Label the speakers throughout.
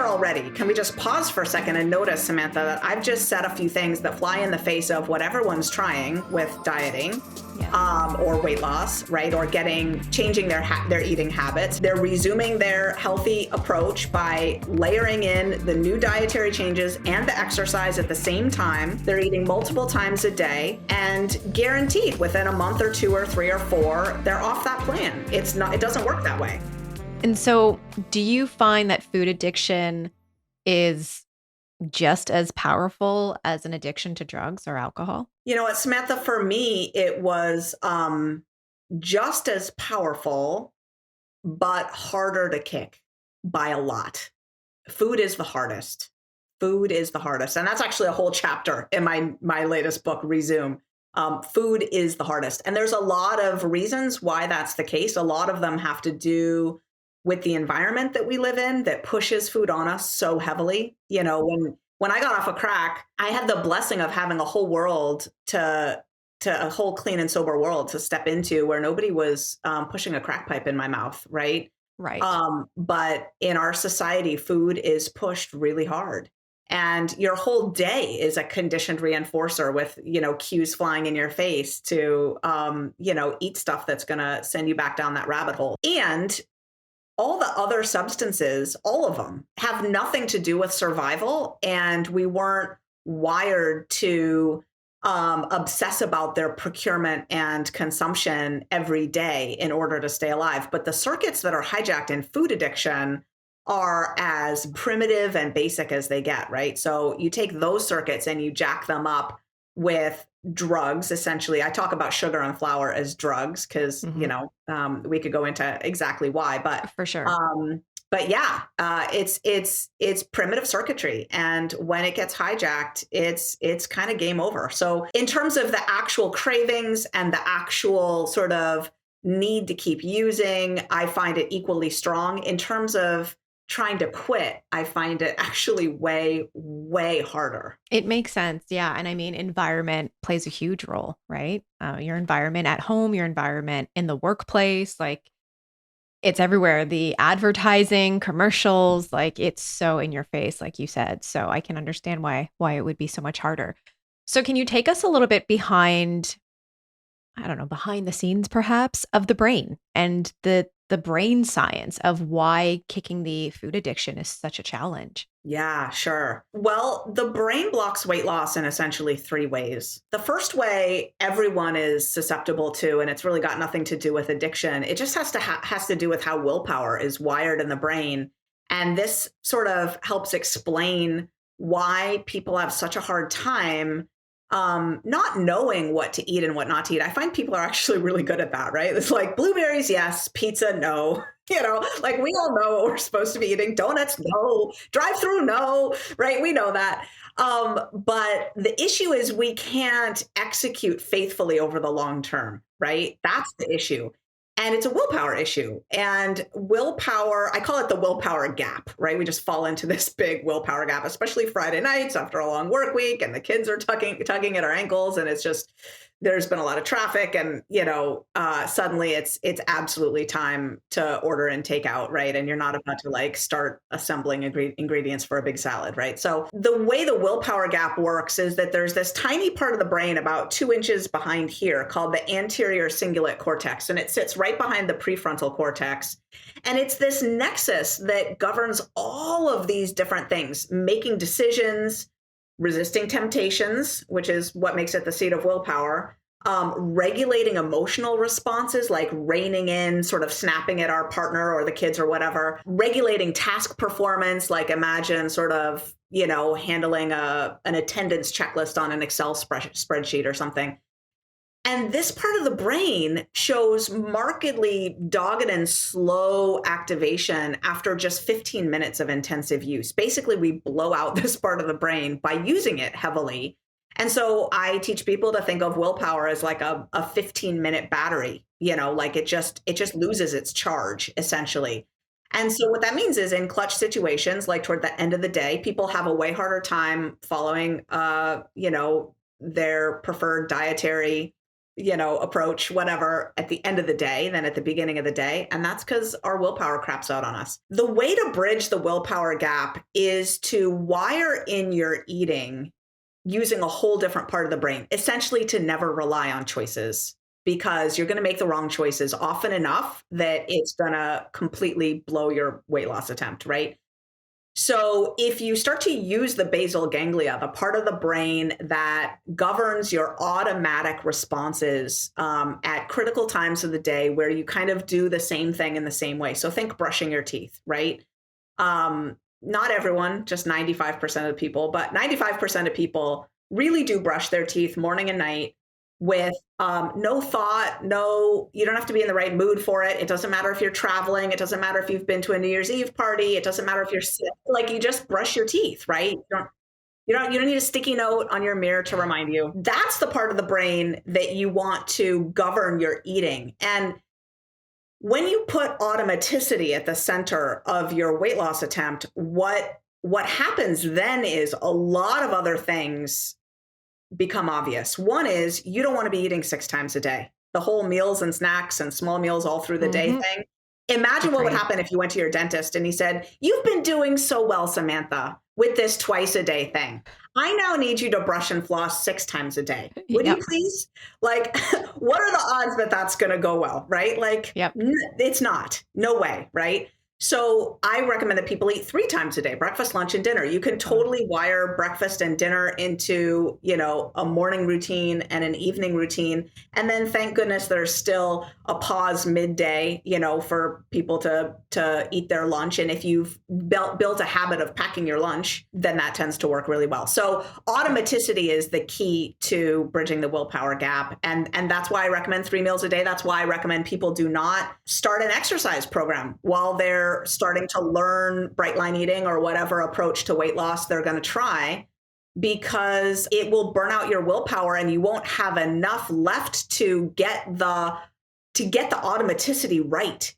Speaker 1: already, can we just pause for a second and notice, Samantha, that I've just said a few things that fly in the face of what everyone's trying with dieting, or weight loss, right? Or changing their eating habits. They're resuming their healthy approach by layering in the new dietary changes and the exercise at the same time. They're eating multiple times a day, and guaranteed within a month or 2 or 3 or 4, they're off that plan. It doesn't work that way.
Speaker 2: And so do you find that food addiction is just as powerful as an addiction to drugs or alcohol?
Speaker 1: You know what, Samantha, for me, it was just as powerful, but harder to kick by a lot. Food is the hardest. Food is the hardest. And that's actually a whole chapter in my latest book, Resume. Food is the hardest. And there's a lot of reasons why that's the case. A lot of them have to do with the environment that we live in that pushes food on us so heavily. You know, when I got off of crack, I had the blessing of having a whole world to a whole clean and sober world to step into where nobody was pushing a crack pipe in my mouth, right?
Speaker 2: Right.
Speaker 1: But in our society, food is pushed really hard. And your whole day is a conditioned reinforcer with, cues flying in your face to, eat stuff that's going to send you back down that rabbit hole. And all the other substances, all of them, have nothing to do with survival. And we weren't wired to obsess about their procurement and consumption every day in order to stay alive. But the circuits that are hijacked in food addiction are as primitive and basic as they get, right? So you take those circuits and you jack them up with drugs, essentially. I talk about sugar and flour as drugs because, we could go into exactly why, but
Speaker 2: for sure.
Speaker 1: But yeah, it's primitive circuitry. And when it gets hijacked, it's kind of game over. So in terms of the actual cravings and the actual sort of need to keep using, I find it equally strong. In terms of trying to quit, I find it actually way, way harder.
Speaker 2: It makes sense. Yeah. And I mean, environment plays a huge role, right? Your environment at home, your environment in the workplace, like it's everywhere. The advertising, commercials, like it's so in your face, like you said. So I can understand why it would be so much harder. So can you take us a little bit behind the scenes perhaps of the brain and the brain science of why kicking the food addiction is such a challenge?
Speaker 1: Yeah, sure. Well, the brain blocks weight loss in essentially 3 ways. The first way everyone is susceptible to, and it's really got nothing to do with addiction. It just has to do with how willpower is wired in the brain. And this sort of helps explain why people have such a hard time not knowing what to eat and what not to eat. I find people are actually really good at that, right? It's like blueberries, yes, pizza, no. Like we all know what we're supposed to be eating. Donuts, no. Drive-through, no. Right? We know that. But the issue is we can't execute faithfully over the long term, right? That's the issue. And it's a willpower issue. And willpower, I call it the willpower gap, right? We just fall into this big willpower gap, especially Friday nights after a long work week and the kids are tugging at our ankles. And it's just, there's been a lot of traffic and, suddenly it's absolutely time to order and take out, right? And you're not about to start assembling ingredients for a big salad, right? So the way the willpower gap works is that there's this tiny part of the brain about 2 inches behind here called the anterior cingulate cortex. And it sits right behind the prefrontal cortex. And it's this nexus that governs all of these different things, making decisions, resisting temptations, which is what makes it the seat of willpower, regulating emotional responses like reining in, sort of snapping at our partner or the kids or whatever, regulating task performance, like imagine sort of, handling an attendance checklist on an Excel spreadsheet or something. And this part of the brain shows markedly dogged and slow activation after just 15 minutes of intensive use. Basically, we blow out this part of the brain by using it heavily. And so I teach people to think of willpower as like a 15-minute battery, like it just loses its charge, essentially. And so what that means is in clutch situations, like toward the end of the day, people have a way harder time following, their preferred dietary approach, whatever, at the end of the day than at the beginning of the day. And that's because our willpower craps out on us. The way to bridge the willpower gap is to wire in your eating using a whole different part of the brain, essentially to never rely on choices, because you're going to make the wrong choices often enough that it's going to completely blow your weight loss attempt, right? So if you start to use the basal ganglia, the part of the brain that governs your automatic responses at critical times of the day where you kind of do the same thing in the same way. So think brushing your teeth, right? Not everyone, just 95% of people, but 95% of people really do brush their teeth morning and night with no thought, you don't have to be in the right mood for it. It doesn't matter if you're traveling. It doesn't matter if you've been to a New Year's Eve party. It doesn't matter if you're sick. Like, you just brush your teeth, right? You don't need a sticky note on your mirror to remind you. That's the part of the brain that you want to govern your eating. And when you put automaticity at the center of your weight loss attempt, what happens then is a lot of other things become obvious. One is you don't want to be eating 6 times a day. The whole meals and snacks and small meals all through the day thing. Imagine what would happen if you went to your dentist and he said, "You've been doing so well, Samantha, with this twice a day thing. I now need you to brush and floss 6 times a day. Would you please?" Like, what are the odds that that's going to go well, right? Like, it's not. No way, right? So I recommend that people eat 3 times a day, breakfast, lunch, and dinner. You can totally wire breakfast and dinner into, a morning routine and an evening routine. And then thank goodness there's still a pause midday, for people to eat their lunch. And if you've built a habit of packing your lunch, then that tends to work really well. So automaticity is the key to bridging the willpower gap. And that's why I recommend 3 meals a day. That's why I recommend people do not start an exercise program while they're starting to learn bright line eating or whatever approach to weight loss they're going to try, because it will burn out your willpower and you won't have enough left to get the automaticity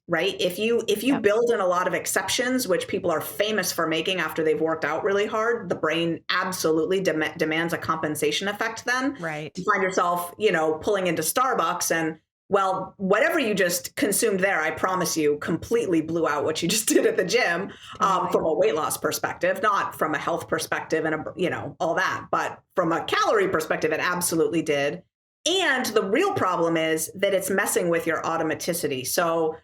Speaker 1: right? If you build in a lot of exceptions, which people are famous for making after they've worked out really hard, the brain absolutely demands a compensation effect then.
Speaker 2: Right.
Speaker 1: You find yourself, pulling into Starbucks and, well, whatever you just consumed there, I promise you, completely blew out what you just did at the gym from a weight loss perspective, not from a health perspective and, all that. But from a calorie perspective, it absolutely did. And the real problem is that it's messing with your automaticity. So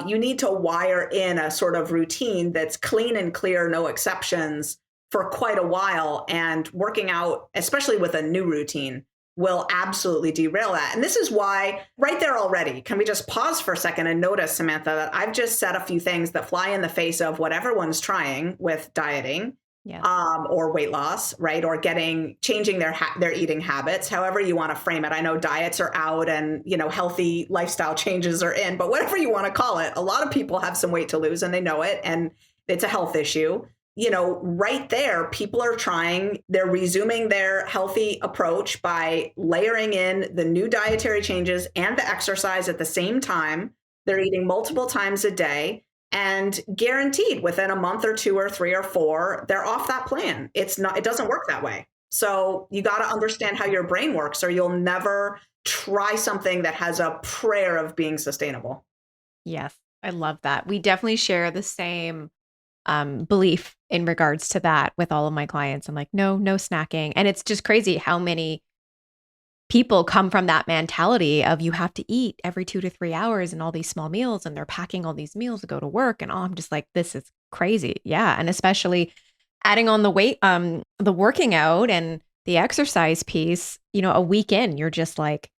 Speaker 1: you need to wire in a sort of routine that's clean and clear, no exceptions, for quite a while. And working out, especially with a new routine, will absolutely derail that. And this is why right there already, can we just pause for a second and notice, Samantha, that I've just said a few things that fly in the face of what everyone's trying with dieting or weight loss, right? Or changing their eating habits, however you want to frame it. I know diets are out and, healthy lifestyle changes are in, but whatever you want to call it, a lot of people have some weight to lose and they know it. And it's a health issue. Right there, people are they're resuming their healthy approach by layering in the new dietary changes and the exercise at the same time. They're eating multiple times a day, and guaranteed within a month or 2 or 3 or 4, they're off that plan. It doesn't work that way. So you got to understand how your brain works, or you'll never try something that has a prayer of being sustainable.
Speaker 2: Yes, I love that. We definitely share the same belief in regards to that with all of my clients. I'm like, no snacking. And it's just crazy how many people come from that mentality of you have to eat every 2 to 3 hours and all these small meals, and they're packing all these meals to go to work. And I'm just like, this is crazy. Yeah. And especially adding on the working out and the exercise piece, a week in, you're just like,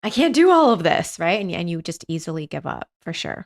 Speaker 2: I can't do all of this. Right. And you just easily give up, for sure.